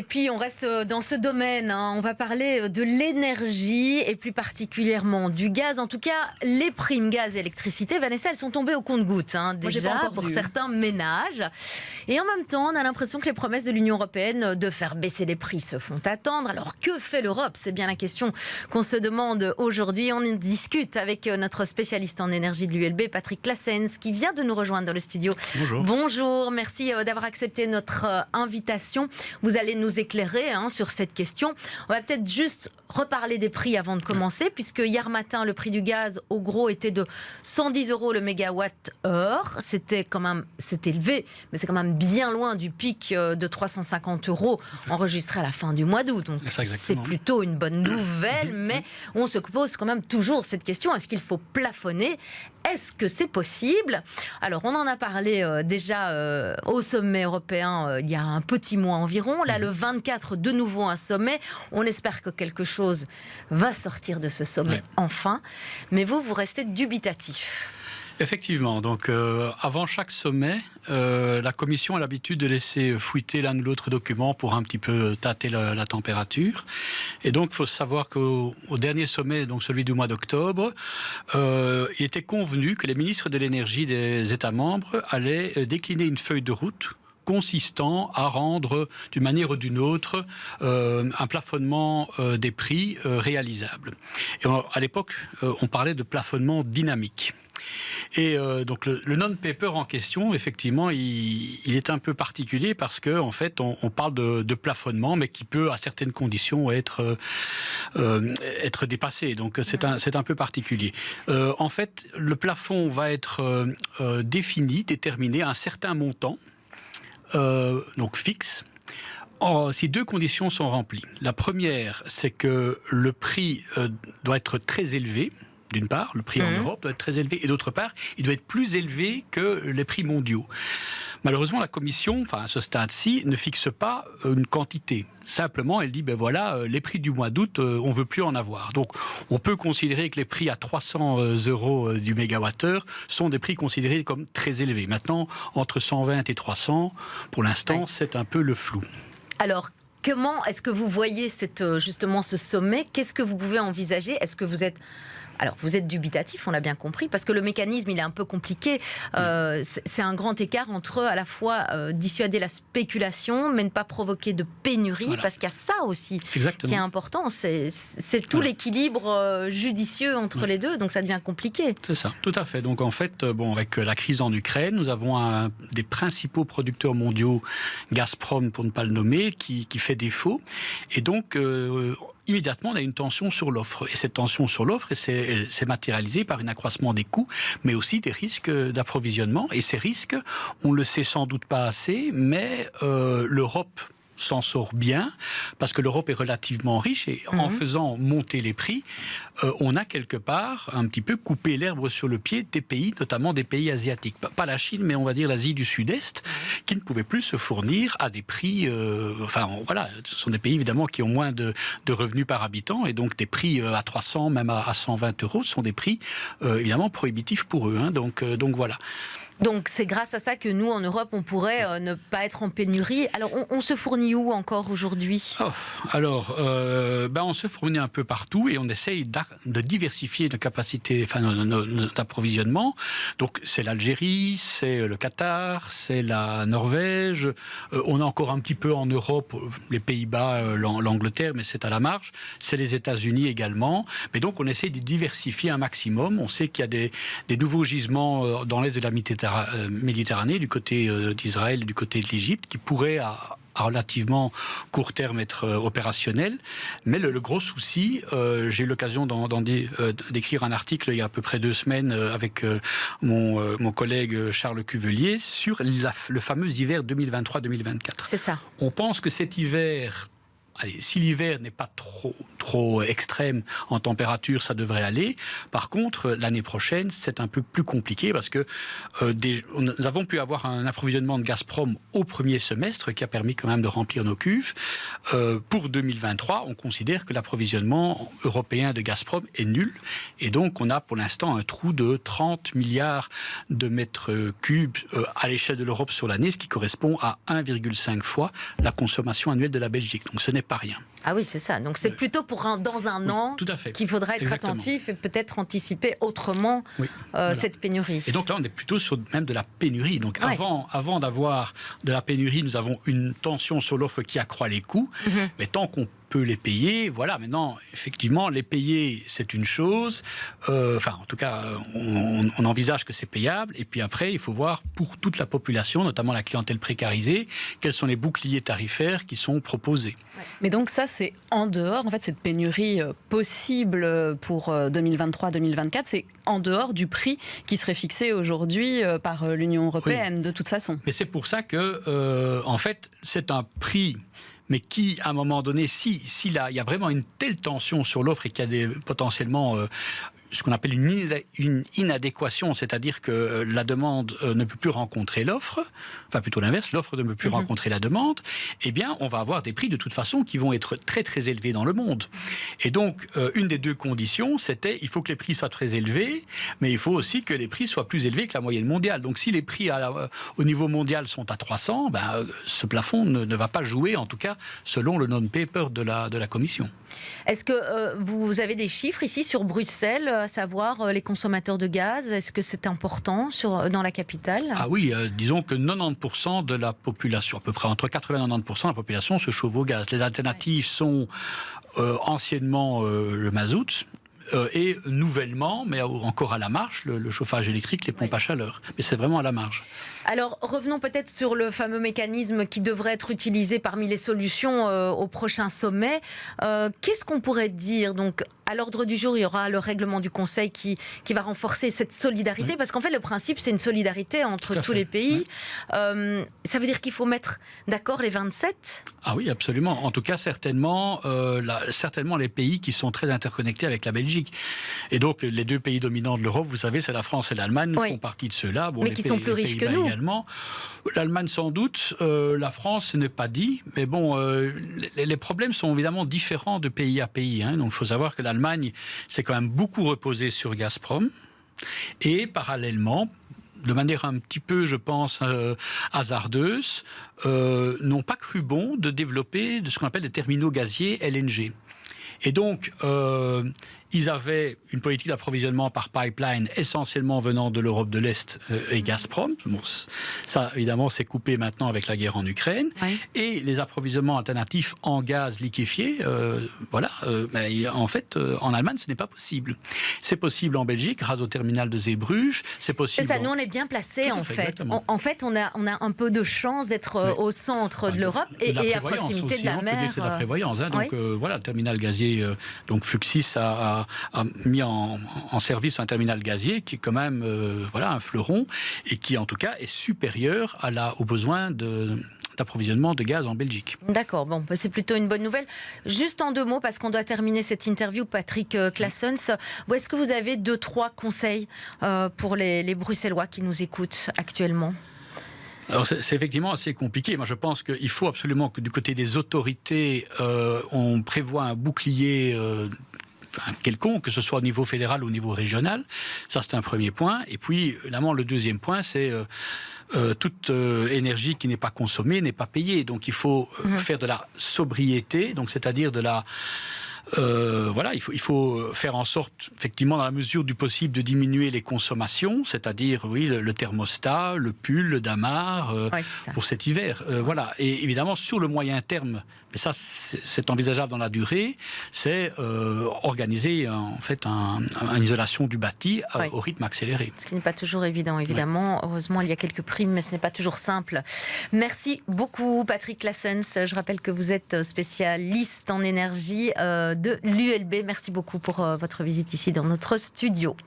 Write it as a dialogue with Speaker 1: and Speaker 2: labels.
Speaker 1: Et puis on reste dans ce domaine, hein. On va parler de l'énergie et plus particulièrement du gaz. En tout cas, les primes gaz et électricité, Vanessa, elles sont tombées au compte-gouttes, hein, déjà pour certains ménages. Et en même temps, on a l'impression que les promesses de l'Union européenne de faire baisser les prix se font attendre. Alors que fait l'Europe? C'est bien la question qu'on se demande aujourd'hui. On en discute avec notre spécialiste en énergie de l'ULB, Patrick Claessens, qui vient de nous rejoindre dans le studio.
Speaker 2: Bonjour.
Speaker 1: Bonjour, merci d'avoir accepté notre invitation. Vous allez nous éclairer sur cette question. On va peut-être juste reparler des prix avant de commencer, puisque hier matin, le prix du gaz, au gros, était de 110 € le mégawatt-heure. C'est élevé, mais c'est quand même bien loin du pic de 350 € enregistré à la fin du mois d'août. Donc c'est plutôt une bonne nouvelle, mais on se pose quand même toujours cette question, est-ce qu'il faut plafonner ? Est-ce que c'est possible ? Alors, on en a parlé déjà au sommet européen il y a un petit mois environ. Là, le 24, de nouveau un sommet. On espère que quelque chose va sortir de ce sommet enfin. Mais vous restez dubitatif.
Speaker 2: Effectivement, donc avant chaque sommet, la Commission a l'habitude de laisser fuiter l'un ou l'autre document pour un petit peu tâter la température. Et donc, il faut savoir qu'au dernier sommet, donc celui du mois d'octobre, il était convenu que les ministres de l'énergie des États membres allaient décliner une feuille de route consistant à rendre d'une manière ou d'une autre un plafonnement des prix réalisable. Et à l'époque, on parlait de plafonnement dynamique. Et donc le non-paper en question, effectivement, il est un peu particulier parce qu'en fait, on parle de plafonnement, mais qui peut, à certaines conditions, être dépassé. Donc c'est un peu particulier. En fait, le plafond va être déterminé à un certain montant, donc fixe. Si deux conditions sont remplies. La première, c'est que le prix doit être très élevé. D'une part, le prix en Europe doit être très élevé, et d'autre part, il doit être plus élevé que les prix mondiaux. Malheureusement, la Commission, à ce stade-ci, ne fixe pas une quantité. Simplement, elle dit, les prix du mois d'août, on ne veut plus en avoir. Donc, on peut considérer que les prix à 300 € du mégawattheure sont des prix considérés comme très élevés. Maintenant, entre 120 et 300, pour l'instant, c'est un peu le flou.
Speaker 1: Alors, comment est-ce que vous voyez justement ce sommet ? Qu'est-ce que vous pouvez envisager ? Est-ce que vous êtes... Alors, vous êtes dubitatif, on l'a bien compris, parce que le mécanisme, il est un peu compliqué. C'est un grand écart entre, à la fois, dissuader la spéculation, mais ne pas provoquer de pénurie, parce qu'il y a ça aussi qui est important. C'est tout l'équilibre judicieux entre les deux, donc ça devient compliqué.
Speaker 2: C'est ça, tout à fait. Donc, en fait, avec la crise en Ukraine, nous avons un des principaux producteurs mondiaux, Gazprom, pour ne pas le nommer, qui fait défaut. Et donc... immédiatement, on a une tension sur l'offre. Et cette tension sur l'offre, elle s'est matérialisée par un accroissement des coûts, mais aussi des risques d'approvisionnement. Et ces risques, on ne le sait sans doute pas assez, mais l'Europe s'en sort bien, parce que l'Europe est relativement riche, et en faisant monter les prix, on a quelque part un petit peu coupé l'herbe sur le pied des pays, notamment des pays asiatiques. Pas la Chine, mais on va dire l'Asie du Sud-Est, qui ne pouvaient plus se fournir à des prix... ce sont des pays évidemment qui ont moins de revenus par habitant, et donc des prix à 300, même à 120 € sont des prix évidemment prohibitifs pour eux. Donc voilà.
Speaker 1: Donc c'est grâce à ça que nous, en Europe, on pourrait ne pas être en pénurie. Alors on se fournit où encore aujourd'hui ?
Speaker 2: On se fournit un peu partout et on essaye de diversifier nos capacités, notre approvisionnement. Donc c'est l'Algérie, c'est le Qatar, c'est la Norvège. On a encore un petit peu en Europe, les Pays-Bas, l'Angleterre, mais c'est à la marge. C'est les États-Unis également. Mais donc on essaie de diversifier un maximum. On sait qu'il y a des nouveaux gisements dans l'est de la Méditerranée, du côté d'Israël, du côté de l'Égypte, qui pourraient à relativement court terme être opérationnels. Mais le gros souci, j'ai eu l'occasion d'écrire un article il y a à peu près 2 semaines avec mon collègue Charles Cuvelier sur le fameux hiver 2023-2024.
Speaker 1: C'est ça.
Speaker 2: On pense que cet hiver si l'hiver n'est pas trop extrême en température, ça devrait aller. Par contre, l'année prochaine, c'est un peu plus compliqué parce que nous avons pu avoir un approvisionnement de Gazprom au premier semestre qui a permis quand même de remplir nos cuves. Pour 2023, on considère que l'approvisionnement européen de Gazprom est nul. Et donc, on a pour l'instant un trou de 30 milliards de mètres cubes à l'échelle de l'Europe sur l'année, ce qui correspond à 1,5 fois la consommation annuelle de la Belgique. Donc, ce n'est pas rien.
Speaker 1: Ah oui, c'est ça. Donc c'est plutôt pour dans un an qu'il faudra être attentif et peut-être anticiper autrement cette pénurie.
Speaker 2: Et donc là, on est plutôt sur même de la pénurie. Donc avant d'avoir de la pénurie, nous avons une tension sur l'offre qui accroît les coûts. Mais tant qu'on peut les payer, voilà. Maintenant, effectivement, les payer, c'est une chose. Enfin, en tout cas, on envisage que c'est payable. Et puis après, il faut voir pour toute la population, notamment la clientèle précarisée, quels sont les boucliers tarifaires qui sont proposés.
Speaker 3: Mais donc ça, c'est en dehors, en fait, cette pénurie possible pour 2023-2024, c'est en dehors du prix qui serait fixé aujourd'hui par l'Union européenne, de toute façon.
Speaker 2: Mais c'est pour ça que, en fait, c'est un prix... mais qui, à un moment donné, il y a vraiment une telle tension sur l'offre et qu'il y a potentiellement ce qu'on appelle une inadéquation, c'est-à-dire que la demande ne peut plus rencontrer l'offre, enfin plutôt l'inverse, l'offre ne peut plus rencontrer la demande, eh bien on va avoir des prix de toute façon qui vont être très très élevés dans le monde. Et donc une des deux conditions, c'était il faut que les prix soient très élevés, mais il faut aussi que les prix soient plus élevés que la moyenne mondiale. Donc si les prix au niveau mondial sont à 300, ce plafond ne va pas jouer, en tout cas selon le non-paper de la Commission.
Speaker 1: Est-ce que vous avez des chiffres ici sur Bruxelles, à savoir les consommateurs de gaz? Est-ce que c'est important dans la capitale?
Speaker 2: Ah oui, disons que 90% de la population, à peu près entre 80 et 90% de la population se chauffe au gaz. Les alternatives sont anciennement le mazout. Et nouvellement, mais encore à la marge, le chauffage électrique, les pompes à chaleur. Mais c'est vraiment à la marge.
Speaker 1: Alors, revenons peut-être sur le fameux mécanisme qui devrait être utilisé parmi les solutions au prochain sommet. Qu'est-ce qu'on pourrait dire? Donc, à l'ordre du jour, il y aura le règlement du Conseil qui va renforcer cette solidarité, parce qu'en fait, le principe, c'est une solidarité entre tous les pays. Ça veut dire qu'il faut mettre d'accord les 27?
Speaker 2: Ah oui, absolument. En tout cas, certainement les pays qui sont très interconnectés avec la Belgique. Et donc, les deux pays dominants de l'Europe, vous savez, c'est la France et l'Allemagne, font partie de ceux-là. Bon,
Speaker 1: mais qui sont plus riches que nous.
Speaker 2: Également. L'Allemagne sans doute, la France, ce n'est pas dit. Mais bon, les problèmes sont évidemment différents de pays à pays. Donc, il faut savoir que l'Allemagne s'est quand même beaucoup reposée sur Gazprom. Et parallèlement, de manière un petit peu, je pense, hasardeuse, n'ont pas cru bon de développer ce qu'on appelle des terminaux gaziers LNG. Et donc, ils avaient une politique d'approvisionnement par pipeline essentiellement venant de l'Europe de l'Est et Gazprom. Bon, ça, évidemment, c'est coupé maintenant avec la guerre en Ukraine. Et les approvisionnements alternatifs en gaz liquéfié, mais en fait, en Allemagne, ce n'est pas possible. C'est possible en Belgique, grâce au terminal de Zeebrugge. C'est possible.
Speaker 1: C'est ça, nous, on est bien placés, en fait. En fait, on a un peu de chance d'être au centre de l'Europe et à proximité de la mer.
Speaker 2: C'est de la prévoyance. Donc, voilà, le terminal gazier, donc Fluxys a mis en service un terminal gazier qui est quand même un fleuron et qui en tout cas est supérieur aux besoins d'approvisionnement de gaz en Belgique.
Speaker 1: D'accord, bon, c'est plutôt une bonne nouvelle. Juste en 2 mots, parce qu'on doit terminer cette interview, Patrick Claessens, est-ce que vous avez 2-3 conseils pour les Bruxellois qui nous écoutent actuellement ?
Speaker 2: Alors c'est effectivement assez compliqué. Moi, je pense qu'il faut absolument que du côté des autorités, on prévoit un bouclier quelconque, que ce soit au niveau fédéral ou au niveau régional. Ça, c'est un premier point. Et puis, évidemment, le deuxième point, c'est toute énergie qui n'est pas consommée n'est pas payée. Donc, il faut faire de la sobriété, donc c'est-à-dire de la... il faut faire en sorte, effectivement, dans la mesure du possible, de diminuer les consommations, c'est-à-dire, le thermostat, le pull, le damar, pour cet hiver. Et évidemment, sur le moyen terme, mais ça, c'est envisageable dans la durée, c'est organiser, en fait, une isolation du bâti au rythme accéléré.
Speaker 1: Ce qui n'est pas toujours évident, évidemment. Heureusement, il y a quelques primes, mais ce n'est pas toujours simple. Merci beaucoup, Patrick Claessens. Je rappelle que vous êtes spécialiste en énergie de l'ULB. Merci beaucoup pour votre visite ici dans notre studio.